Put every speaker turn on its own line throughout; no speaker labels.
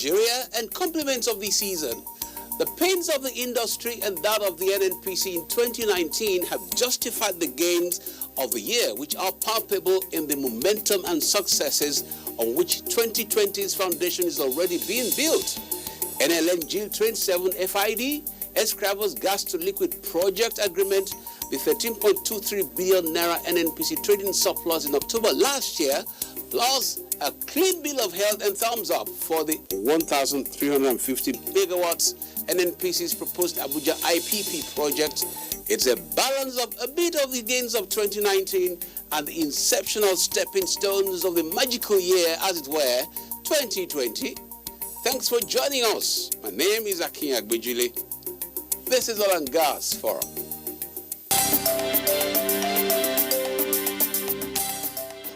Nigeria and compliments of the season. The pains of the industry and that of the NNPC in 2019 have justified the gains of the year, which are palpable in the momentum and successes on which 2020's foundation is already being built. NLNG Train 7 FID, Escravos Gas to Liquid Project Agreement, the 13.23 billion naira NNPC trading surplus in October last year, plus a clean bill of health and thumbs up for the 1,350 megawatts NNPC's proposed Abuja IPP project. It's a balance of a bit of the gains of 2019 and the inceptional stepping stones of the magical year, as it were, 2020. Thanks for joining us. My name is Akin Agbejile. This is Oil and Gas Forum.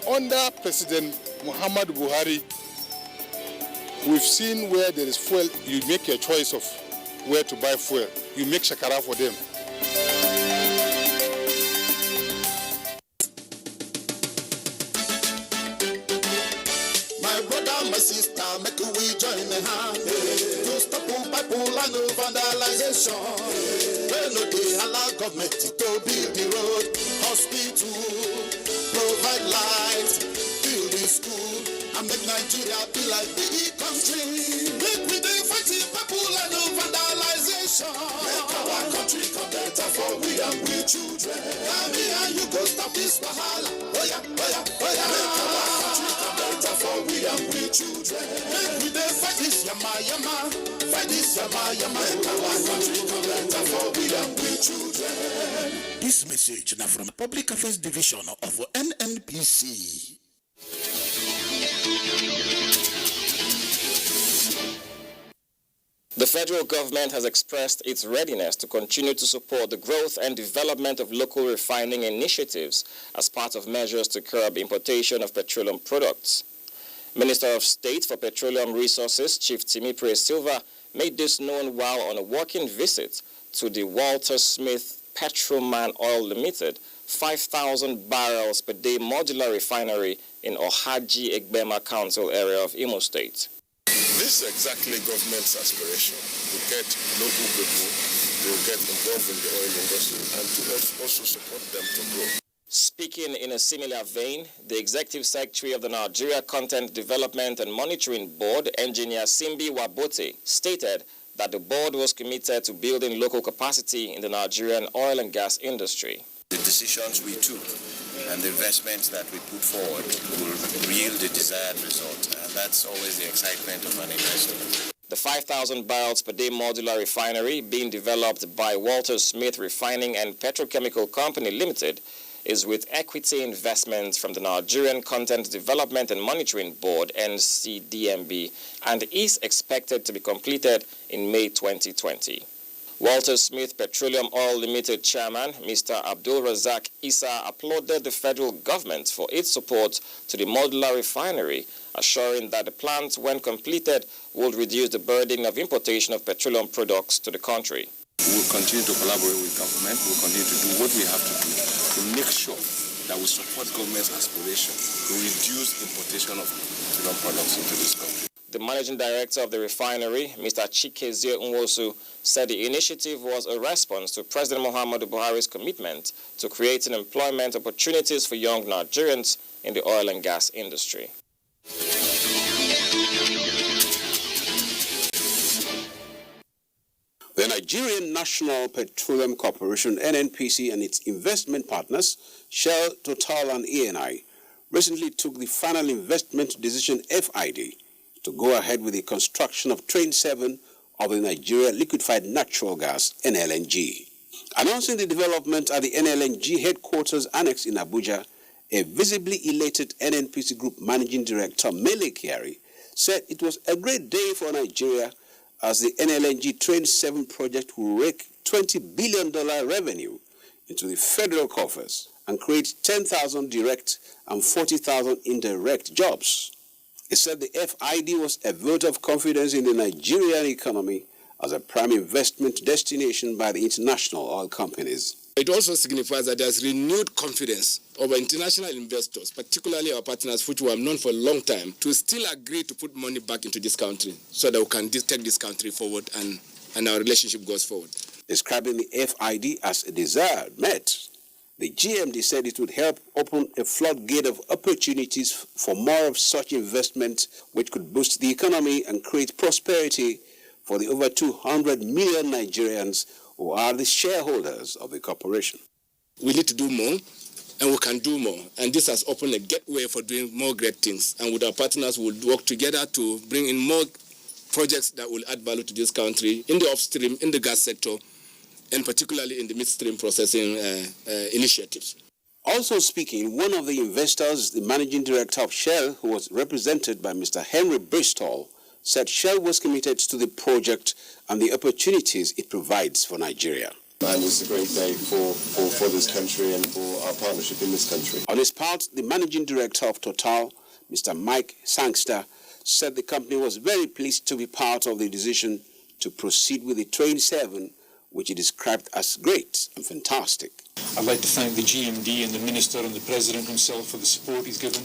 Under President Muhammadu Buhari, we've seen where there is fuel, you make a choice of where to buy fuel. You make shakara for them.
My brother, my sister, make we join the hand. To stop pipe and vandalization. When no dey allow government to build the road, hospital, provide light, build the school, and make Nigeria be like big country. Make we dey fight the people and vandalization. Make our country come better for we and we children. And me and you go stop this wahala. Oh yeah, oh yeah, oh yeah. Make our country come better for we and we children. Make we dey fight this yama yama, fight this yama yama. Make our country come better for we and we children. This message now from Public Affairs Division of NNPC.
The federal government has expressed its readiness to continue to support the growth and development of local refining initiatives as part of measures to curb importation of petroleum products. Minister of State for Petroleum Resources, Chief Timipre Silva, made this known while on a working visit to the Walter Smith Petroman Oil Limited 5,000 barrels per day modular refinery in Ohaji Egbema Council area of Imo State.
This is exactly government's aspiration to get local people to get involved in the oil industry and to also support them to grow.
Speaking in a similar vein, the Executive Secretary of the Nigeria Content Development and Monitoring Board, Engineer Simbi Wabote, stated that the board was committed to building local capacity in the Nigerian oil and gas industry.
The decisions we took and the investments that we put forward will yield the desired result, and that's always the excitement of an investor.
The 5,000 barrels per day modular refinery being developed by Walter Smith Refining and Petrochemical Company Limited is with equity investments from the Nigerian Content Development and Monitoring Board, NCDMB, and is expected to be completed in May 2020. Walter Smith Petroleum Oil Limited Chairman, Mr. Abdul Razak Issa, applauded the federal government for its support to the modular refinery, assuring that the plant, when completed, will reduce the burden of importation of petroleum products to the country.
We will continue to collaborate with government. We will continue to do what we have to do to make sure that we support government's aspiration to reduce importation of petroleum products into this country.
The managing director of the refinery, Mr. Chikezie Nwosu, said the initiative was a response to President Muhammadu Buhari's commitment to creating employment opportunities for young Nigerians in the oil and gas industry.
The Nigerian National Petroleum Corporation, NNPC, and its investment partners, Shell, Total, and ENI, recently took the final investment decision FID to go ahead with the construction of Train 7 of the Nigeria Liquefied Natural Gas, NLNG. Announcing the development at the NLNG headquarters annex in Abuja, a visibly elated NNPC Group Managing Director, Mele Kyari, said it was a great day for Nigeria as the NLNG Train 7 project will rake $20 billion revenue into the federal coffers and create 10,000 direct and 40,000 indirect jobs. It said the FID was a vote of confidence in the Nigerian economy as a prime investment destination by the international oil companies.
It also signifies that there's renewed confidence of international investors, particularly our partners, which we have known for a long time, to still agree to put money back into this country so that we can take this country forward and our relationship goes forward.
Describing the FID as a desired met, the GMD said it would help open a floodgate of opportunities for more of such investment, which could boost the economy and create prosperity for the over 200 million Nigerians who are the shareholders of the corporation.
We need to do more, and we can do more. And this has opened a gateway for doing more great things. And with our partners, we'll work together to bring in more projects that will add value to this country in the upstream, in the gas sector, and particularly in the midstream processing initiatives.
Also speaking, one of the investors, the managing director of Shell, who was represented by Mr. Henry Bristol, said Shell was committed to the project and the opportunities it provides for Nigeria.
And it's a great day for this country and for our partnership in this country.
On his part, the managing director of Total, Mr. Mike Sangster, said the company was very pleased to be part of the decision to proceed with the Train 7, which he described as great and fantastic.
I'd like to thank the GMD and the Minister and the President himself for the support he's given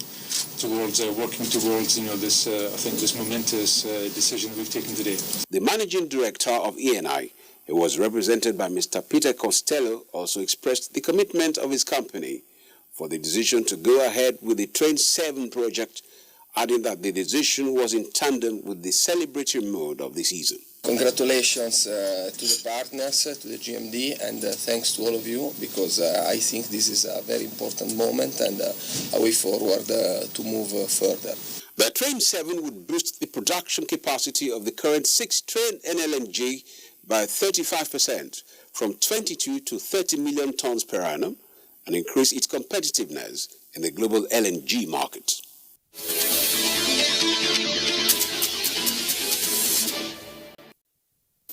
towards working towards this, I think, this momentous decision we've taken today.
The Managing Director of ENI, who was represented by Mr. Peter Costello, also expressed the commitment of his company for the decision to go ahead with the Train 7 project, adding that the decision was in tandem with the celebratory mood of the season.
Congratulations to the partners, to the GMD, and thanks to all of you, because I think this is a very important moment and a way forward to move further.
The Train 7 would boost the production capacity of the current 6-train NLNG by 35%, from 22 to 30 million tons per annum, and increase its competitiveness in the global LNG market.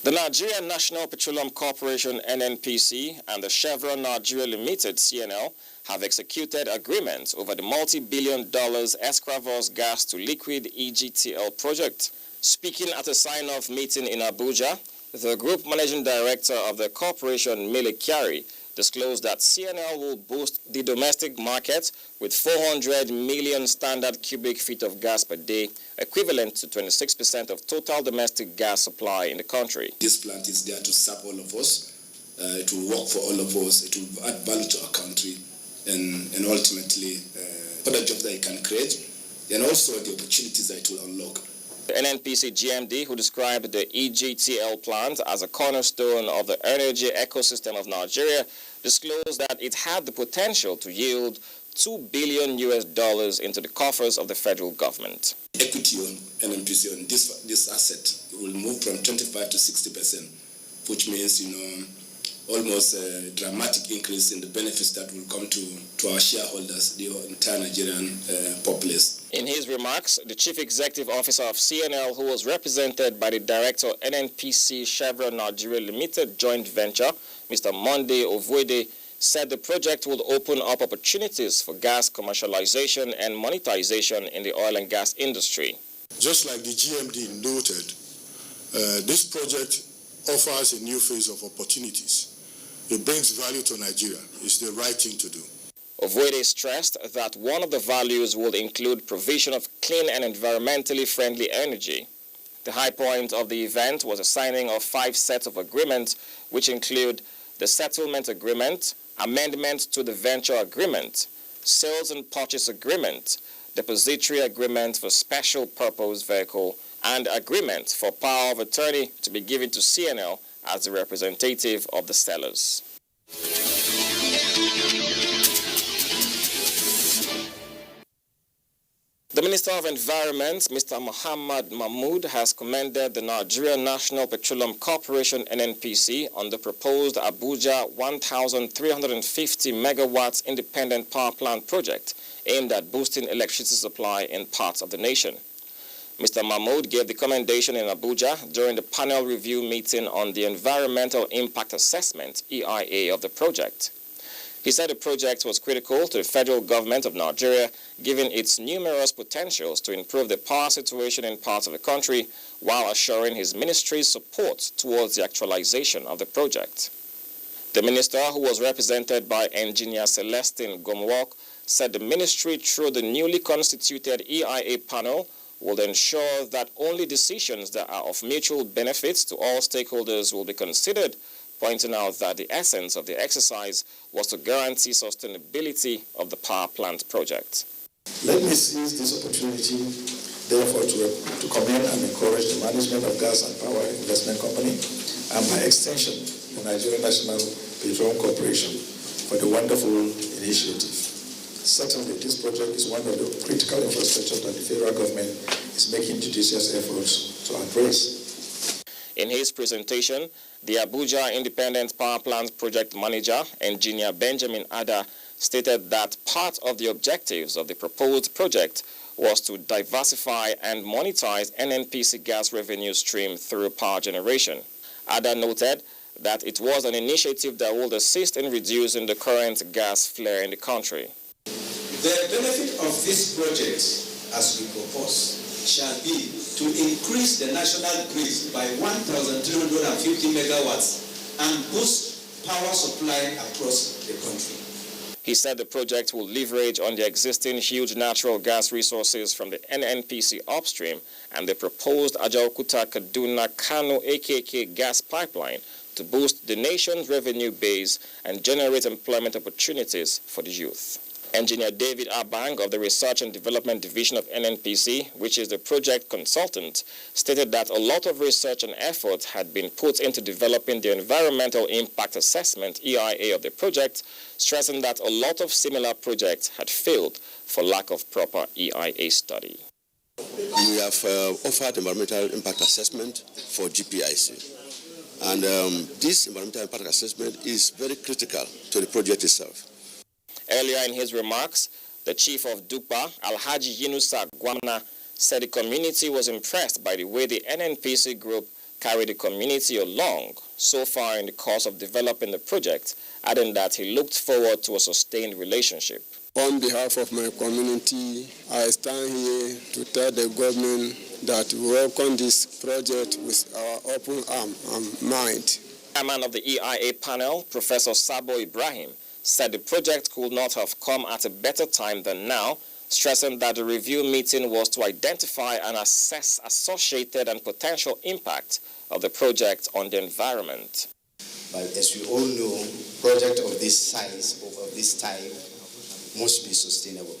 The Nigerian National Petroleum Corporation NNPC and the Chevron Nigeria Limited CNL have executed agreements over the multi-billion-dollar Escravos gas to liquid EGTL project. Speaking at a sign-off meeting in Abuja, the Group Managing Director of the corporation, Mele Kyari, disclosed that CNL will boost the domestic market with 400 million standard cubic feet of gas per day, equivalent to 26% of total domestic gas supply in the country.
This plant is there to serve all of us. It will work for all of us. It will add value to our country and ultimately other jobs that it can create, and also the opportunities that it will unlock.
The NNPC GMD, who described the EGTL plant as a cornerstone of the energy ecosystem of Nigeria, disclosed that it had the potential to yield $2 billion into the coffers of the federal government.
Equity on NNPC on this asset will move from 25 to 60%, which means, almost a dramatic increase in the benefits that will come to our shareholders, the entire Nigerian populace.
In his remarks, the Chief Executive Officer of CNL, who was represented by the Director of NNPC Chevron Nigeria Limited joint venture, Mr. Monday Ovuede, said the project would open up opportunities for gas commercialization and monetization in the oil and gas industry.
Just like the GMD noted, this project offers a new phase of opportunities. It brings value to Nigeria. It's the right thing to do.
Ovuede stressed that one of the values would include provision of clean and environmentally friendly energy. The high point of the event was a signing of 5 sets of agreements, which include the settlement agreement, amendment to the venture agreement, sales and purchase agreement, depository agreement for special purpose vehicle, and agreement for power of attorney to be given to CNL as the representative of the sellers. The Minister of Environment, Mr. Muhammad Mahmood, has commended the Nigerian National Petroleum Corporation NNPC on the proposed Abuja 1,350 megawatts independent power plant project aimed at boosting electricity supply in parts of the nation. Mr. Mahmood gave the commendation in Abuja during the panel review meeting on the Environmental Impact Assessment, EIA, of the project. He said the project was critical to the federal government of Nigeria, given its numerous potentials to improve the power situation in parts of the country, while assuring his ministry's support towards the actualization of the project. The minister, who was represented by engineer Celestine Gomwalk, said the ministry, through the newly constituted EIA panel, will ensure that only decisions that are of mutual benefit to all stakeholders will be considered, pointing out that the essence of the exercise was to guarantee sustainability of the power plant project.
Let me seize this opportunity, therefore, to commend and encourage the management of Gas and Power Investment Company and by extension the Nigerian National Petroleum Corporation for the wonderful initiative. Certainly, this project is one of the critical infrastructure that the federal government is making judicious efforts to address.
In his presentation, the Abuja Independent Power Plant Project Manager, Engineer Benjamin Ada, stated that part of the objectives of the proposed project was to diversify and monetize NNPC gas revenue stream through power generation. Ada noted that it was an initiative that would assist in reducing the current gas flare in the country.
The benefit of this project, as we propose, shall be to increase the national grid by 1,350 megawatts and boost power supply across the country.
He said the project will leverage on the existing huge natural gas resources from the NNPC upstream and the proposed Ajaokuta-Kaduna-Kano AKK gas pipeline to boost the nation's revenue base and generate employment opportunities for the youth. Engineer David Abang of the Research and Development Division of NNPC, which is the project consultant, stated that a lot of research and effort had been put into developing the environmental impact assessment EIA of the project, stressing that a lot of similar projects had failed for lack of proper EIA study.
We have offered environmental impact assessment for GPIC, and this environmental impact assessment is very critical to the project itself.
Earlier in his remarks, the chief of DUPA, Alhaji Yunusa Gwamna, said the community was impressed by the way the NNPC group carried the community along so far in the course of developing the project, adding that he looked forward to a sustained relationship.
On behalf of my community, I stand here to tell the government that we welcome this project with our open arm and mind.
Chairman of the EIA panel, Professor Sabo Ibrahim, said the project could not have come at a better time than now, stressing that the review meeting was to identify and assess associated and potential impact of the project on the environment.
But as we all know, project of this size, of this type, must be sustainable.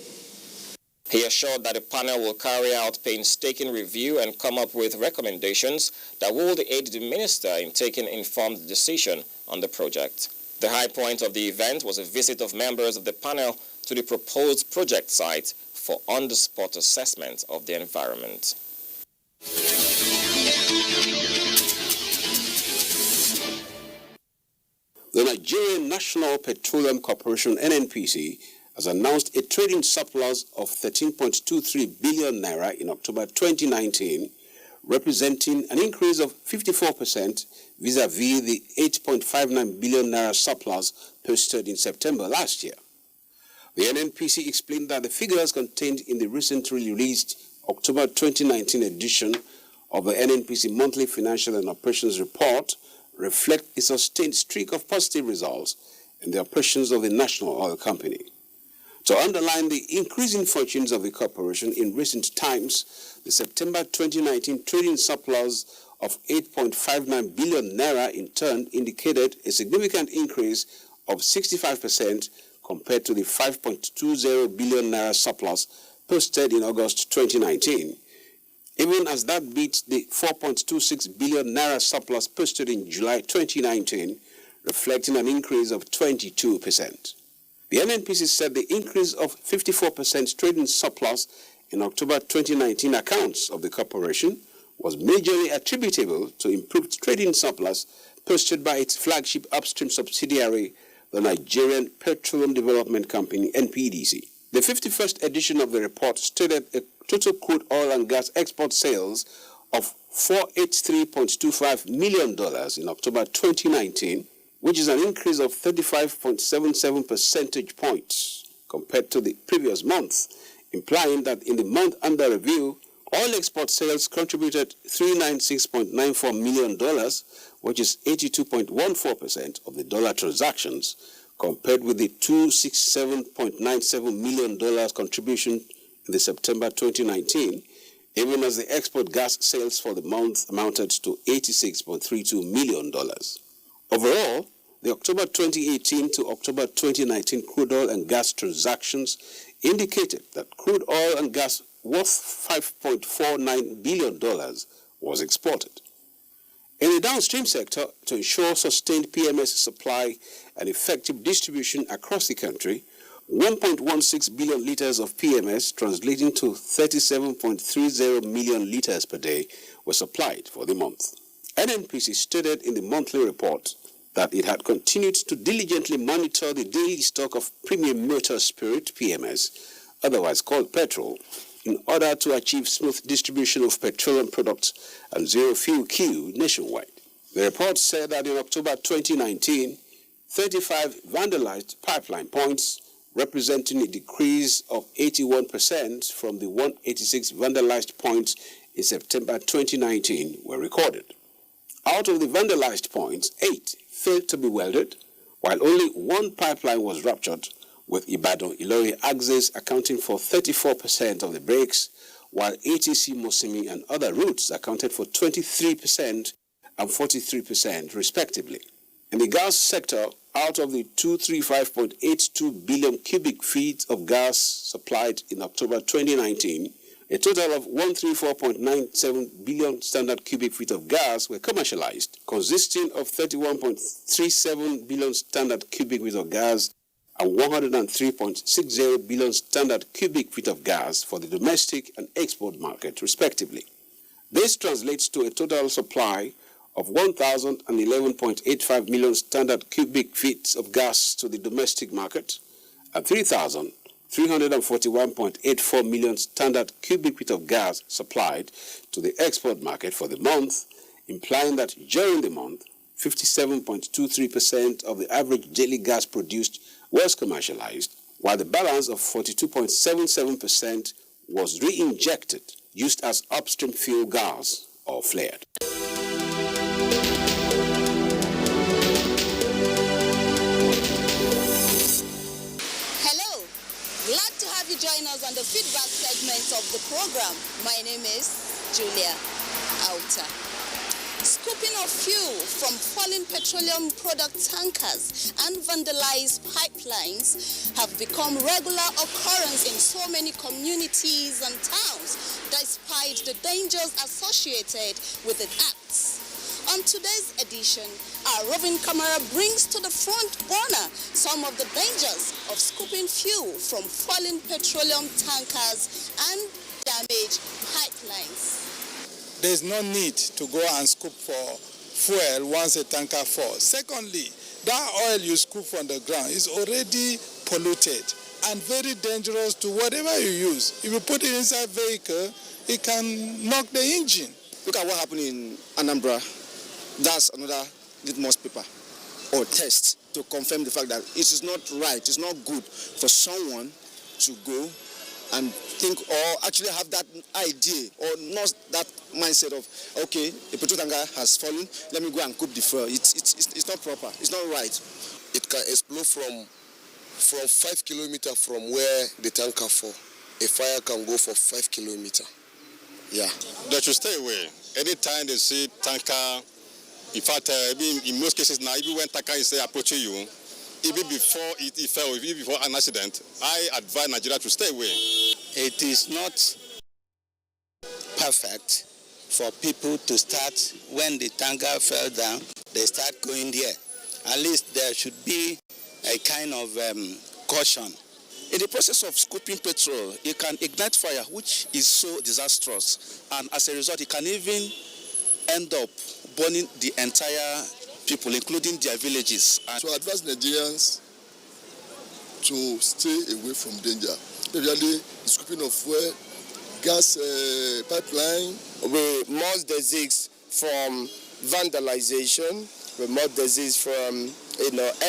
He assured that the panel will carry out painstaking review and come up with recommendations that will aid the minister in taking informed decision on the project. The high point of the event was a visit of members of the panel to the proposed project site for on-the-spot assessment of the environment.
The Nigerian National Petroleum Corporation, NNPC, has announced a trading surplus of 13.23 billion naira in October 2019, representing an increase of 54% vis-à-vis the 8.59 billion naira surplus posted in September last year. The NNPC explained that the figures contained in the recently released October 2019 edition of the NNPC Monthly Financial and Operations Report reflect a sustained streak of positive results in the operations of the national oil company. To underline the increasing fortunes of the corporation in recent times, the September 2019 trading surplus of 8.59 billion naira in turn indicated a significant increase of 65% compared to the 5.20 billion naira surplus posted in August 2019, even as that beats the 4.26 billion naira surplus posted in July 2019, reflecting an increase of 22%. The NNPC said the increase of 54% trading surplus in October 2019 accounts of the corporation was majorly attributable to improved trading surplus posted by its flagship upstream subsidiary, the Nigerian Petroleum Development Company, NPDC. The 51st edition of the report stated a total crude oil and gas export sales of $483.25 million in October 2019, which is an increase of 35.77 percentage points compared to the previous month, implying that in the month under review, oil export sales contributed $396.94 million, which is 82.14% of the dollar transactions, compared with the $267.97 million contribution in the September 2019, even as the export gas sales for the month amounted to $86.32 million. Overall, the October 2018 to October 2019 crude oil and gas transactions indicated that crude oil and gas worth $5.49 billion was exported. In the downstream sector, to ensure sustained PMS supply and effective distribution across the country, 1.16 billion liters of PMS, translating to 37.30 million liters per day, were supplied for the month. NNPC stated in the monthly report that it had continued to diligently monitor the daily stock of premium motor spirit, PMS, otherwise called petrol, in order to achieve smooth distribution of petroleum products and zero fuel queue nationwide. The report said that in October 2019, 35 vandalized pipeline points, representing a decrease of 81% from the 186 vandalized points in September 2019, were recorded. Out of the vandalized points, 8 failed to be welded, while only 1 pipeline was ruptured, with Ibadan-Ilori axis accounting for 34% of the breaks, while ATC Mosimi and other routes accounted for 23% and 43% respectively. In the gas sector, out of the 235.82 billion cubic feet of gas supplied in October 2019, a total of 134.97 billion standard cubic feet of gas were commercialized, consisting of 31.37 billion standard cubic feet of gas and 103.60 billion standard cubic feet of gas for the domestic and export market, respectively. This translates to a total supply of 1,011.85 million standard cubic feet of gas to the domestic market and 3,341.84 million standard cubic feet of gas supplied to the export market for the month, implying that during the month, 57.23% of the average daily gas produced was commercialized, while the balance of 42.77% was re-injected, used as upstream fuel gas or flared.
Hello, glad to have you join us on the feedback segment of the program. My name is Julia Auta. Scooping of fuel from fallen petroleum product tankers and vandalized pipelines have become regular occurrence in so many communities and towns, despite the dangers associated with the acts. On today's edition, our roving camera brings to the front burner some of the dangers of scooping fuel from fallen petroleum tankers and damaged pipelines.
There is no need to go and scoop for fuel once a tanker falls. Secondly, that oil you scoop from the ground is already polluted and very dangerous to whatever you use. If you put it inside vehicle, it can knock the engine.
Look at what happened in Anambra. That's another litmus paper or test to confirm the fact that it is not right, it's not good for someone to go and think or actually have that idea or not that mindset of, okay, a petrol tanker has fallen, let me go and cook the fuel. It's not proper, it's not right.
It can explode from 5 kilometers from where the tanker fall. A fire can go for 5 kilometers. Yeah.
They should stay away. Anytime they see tanker, in fact, in most cases now, even when tanker is approaching you, even before it fell, even before an accident, I advise Nigeria to stay away.
It is not perfect for people to start, when the tanker fell down, they start going there. At least there should be a kind of caution.
In the process of scooping petrol, it can ignite fire, which is so disastrous. And as a result, it can even end up burning the entire people, including their villages.
So I advise Nigerians to stay away from danger. Usually, the scooping of fuel, gas pipeline.
We must desist from vandalization. We must desist from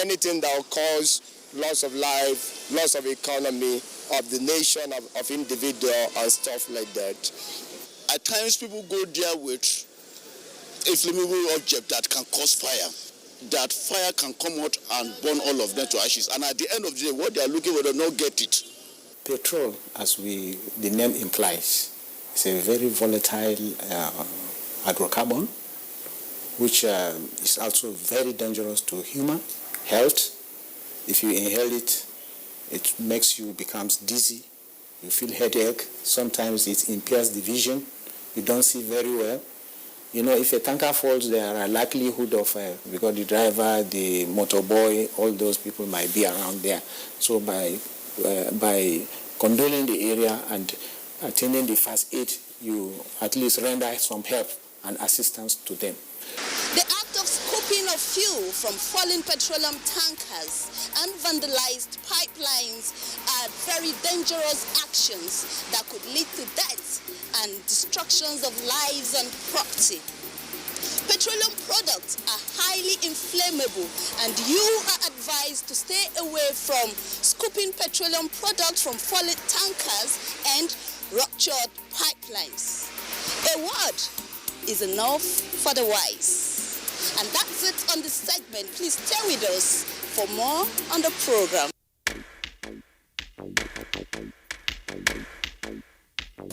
anything that will cause loss of life, loss of economy, of the nation, of individual, and stuff like that.
At times, people go there with
inflammable object that can cause fire. That fire can come out and burn all of them to ashes. And at the end of the day, what they are looking for, they don't get it.
Petrol, as the name implies, is a very volatile hydrocarbon, which is also very dangerous to human health. If you inhale it, it makes you become dizzy. You feel headache. Sometimes it impairs the vision. You don't see very well. You know, if a tanker falls, there are likelihood of, because the driver, the motorboy, all those people might be around there. So by controlling the area and attending the first aid, you at least render some help and assistance to them.
The act of scooping of fuel from fallen petroleum tankers and vandalized pipelines are very dangerous actions that could lead to death and destructions of lives and property. Petroleum products are highly inflammable, and you are advised to stay away from scooping petroleum products from fallen tankers and ruptured pipelines. A word is enough for the wise. And that's it on this segment. Please stay with us for more on the program.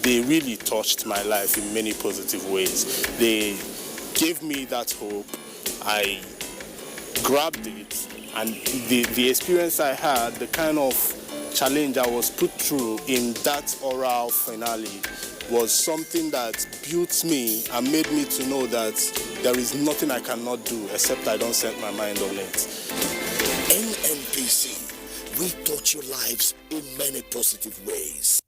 They really touched my life in many positive ways. They gave me that hope. I grabbed it, and the experience I had, the kind of challenge I was put through in that oral finale was something that built me and made me to know that there is nothing I cannot do except I don't set my mind on it.
NNPC, we touch your lives in many positive ways.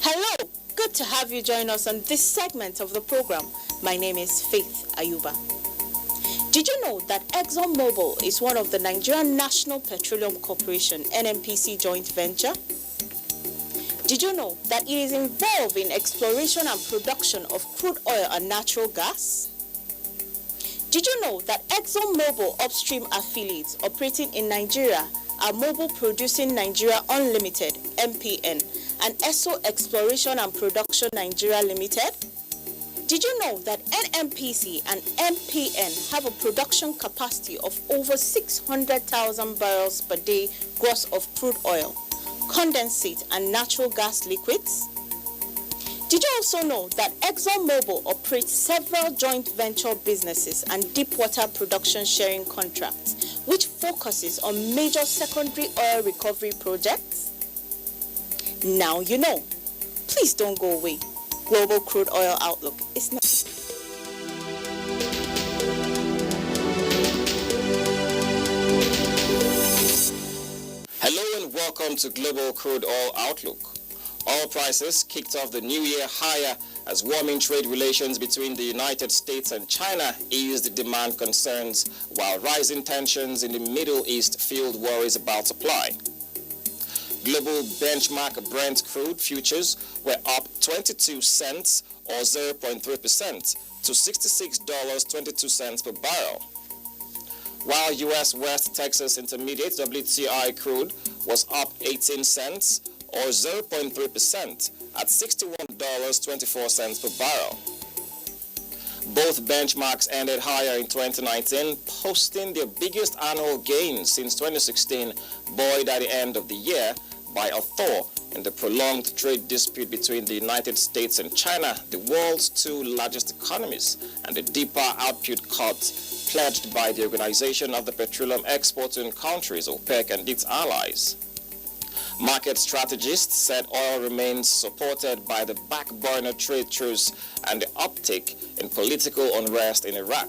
Hello, good to have you join us on this segment of the program. My name is Faith Ayuba. Did you know that Exxon Mobil is one of the Nigerian National Petroleum Corporation NNPC joint venture? Did you know that it is involved in exploration and production of crude oil and natural gas? Did you know that Exxon Mobil upstream affiliates operating in Nigeria are Mobil Producing Nigeria Unlimited (MPN) and Esso Exploration and Production Nigeria Limited? Did you know that NNPC and MPN have a production capacity of over 600,000 barrels per day gross of crude oil, condensate and natural gas liquids? Did you also know that Exxon Mobil operates several joint venture businesses and deep water production sharing contracts, which focuses on major secondary oil recovery projects? Now you know. Please don't go away. Global Crude Oil Outlook is next.
Hello and welcome to Global Crude Oil Outlook. Oil prices kicked off the new year higher as warming trade relations between the United States and China eased demand concerns, while rising tensions in the Middle East fueled worries about supply. Global benchmark Brent crude futures were up 22 cents or 0.3% to $66.22 per barrel. While U.S. West Texas Intermediate WTI crude was up 18 cents or 0.3% at $61.24 per barrel. Both benchmarks ended higher in 2019, posting their biggest annual gain since 2016, buoyed at the end of the year by a thaw in the prolonged trade dispute between the United States and China, the world's two largest economies, and the deeper output cuts pledged by the Organization of the Petroleum Exporting Countries, OPEC, and its allies. Market strategists said oil remains supported by the back burner trade truce and the uptick in political unrest in Iraq.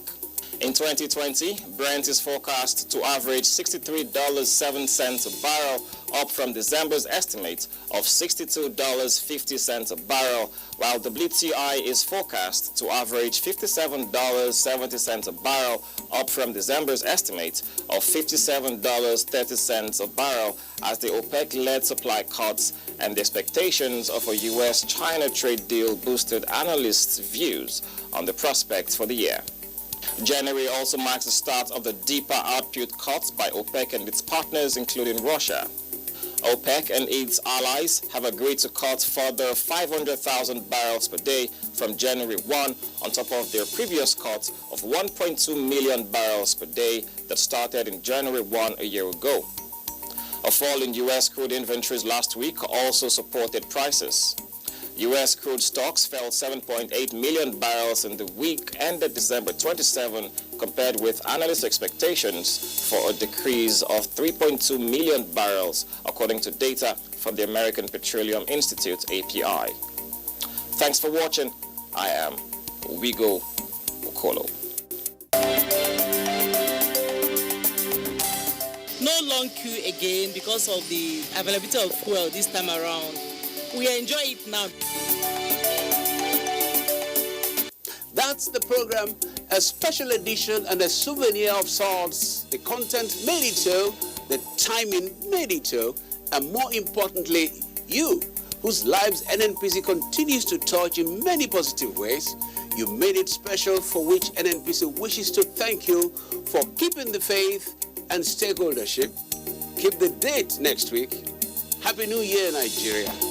In 2020, Brent is forecast to average $63.07 a barrel, up from December's estimate of $62.50 a barrel, while WTI is forecast to average $57.70 a barrel, up from December's estimate of $57.30 a barrel, as the OPEC-led supply cuts and the expectations of a U.S.-China trade deal boosted analysts' views on the prospects for the year. January also marks the start of the deeper output cuts by OPEC and its partners, including Russia. OPEC and its allies have agreed to cut further 500,000 barrels per day from January 1 on top of their previous cut of 1.2 million barrels per day that started in January 1 a year ago. A fall in U.S. crude inventories last week also supported prices. U.S. crude stocks fell 7.8 million barrels in the week ended December 27, compared with analyst expectations for a decrease of 3.2 million barrels, according to data from the American Petroleum Institute, API. Thanks for watching. I am Wigo Okolo.
No long queue again because of the availability of fuel this time around. We enjoy it now.
That's the program, a special edition and a souvenir of sorts. The content made it so, the timing made it so, and more importantly, you, whose lives NNPC continues to touch in many positive ways. You made it special, for which NNPC wishes to thank you for keeping the faith and stakeholdership. Keep the date next week. Happy New Year, Nigeria.